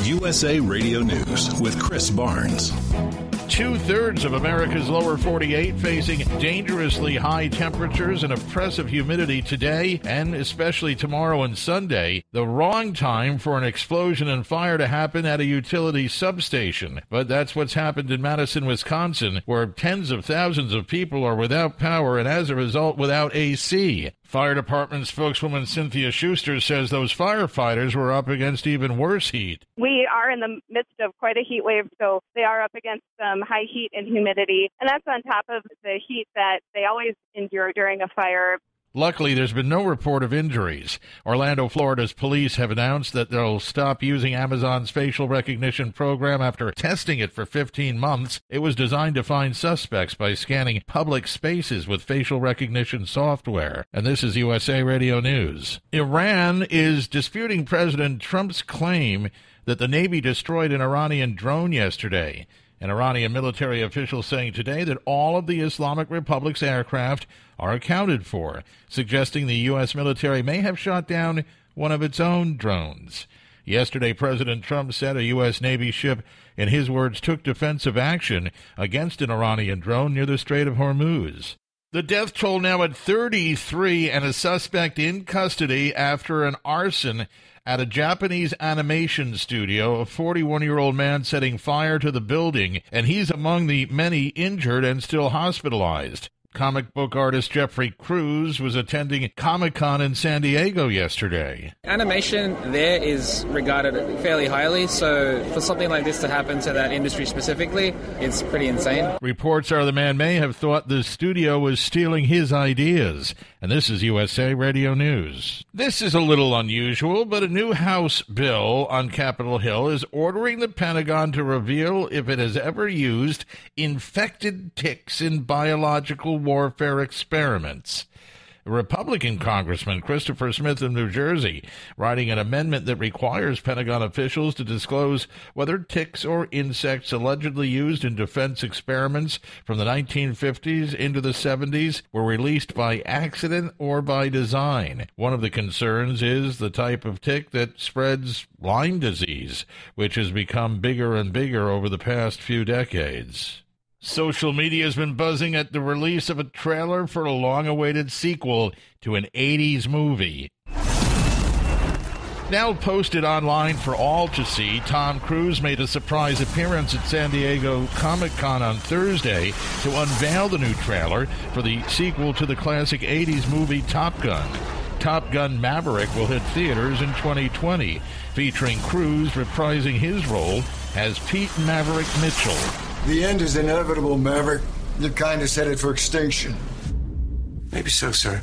USA Radio News with Chris Barnes. 2/3 of America's lower 48 facing dangerously high temperatures and oppressive humidity today and especially tomorrow and Sunday. The wrong time for an explosion and fire to happen at a utility substation. But that's what's happened in Madison, Wisconsin, where tens of thousands of people are without power and as a result without AC. Fire Department spokeswoman Cynthia Schuster says those firefighters were up against even worse heat. We are in the midst of quite a heat wave, so they are up against high heat and humidity, and that's on top of the heat that they always endure during a fire. Luckily, there's been no report of injuries. Orlando, Florida's police have announced that they'll stop using Amazon's facial recognition program after testing it for 15 months. It was designed to find suspects by scanning public spaces with facial recognition software. And this is USA Radio News. Iran is disputing President Trump's claim that the Navy destroyed an Iranian drone yesterday. An Iranian military official saying today that all of the Islamic Republic's aircraft are accounted for, suggesting the U.S. military may have shot down one of its own drones. Yesterday, President Trump said a U.S. Navy ship, in his words, took defensive action against an Iranian drone near the Strait of Hormuz. The death toll now at 33 and a suspect in custody after an arson at a Japanese animation studio, a 41-year-old man setting fire to the building, and he's among the many injured and still hospitalized. Comic book artist Jeffrey Cruz was attending Comic-Con in San Diego yesterday. Animation there is regarded fairly highly, so for something like this to happen to that industry specifically, it's pretty insane. Reports are the man may have thought the studio was stealing his ideas. And this is USA Radio News. This is a little unusual, but a new House bill on Capitol Hill is ordering the Pentagon to reveal if it has ever used infected ticks in biological warfare experiments. Republican Congressman Christopher Smith of New Jersey writing an amendment that requires Pentagon officials to disclose whether ticks or insects allegedly used in defense experiments from the 1950s into the 70s were released by accident or by design. One of the concerns is the type of tick that spreads Lyme disease, which has become bigger and bigger over the past few decades. Social media has been buzzing at the release of a trailer for a long-awaited sequel to an 80s movie. Now posted online for all to see, Tom Cruise made a surprise appearance at San Diego Comic-Con on Thursday to unveil the new trailer for the sequel to the classic 80s movie Top Gun. Top Gun Maverick will hit theaters in 2020, featuring Cruise reprising his role as Pete Maverick Mitchell. The end is inevitable, Maverick. Your kind is headed for extinction. Maybe so, sir.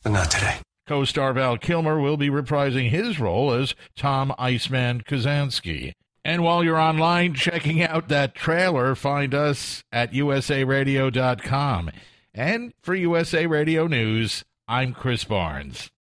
But not today. Co-star Val Kilmer will be reprising his role as Tom Iceman Kazansky. And while you're online checking out that trailer, find us at usaradio.com. And for USA Radio News, I'm Chris Barnes.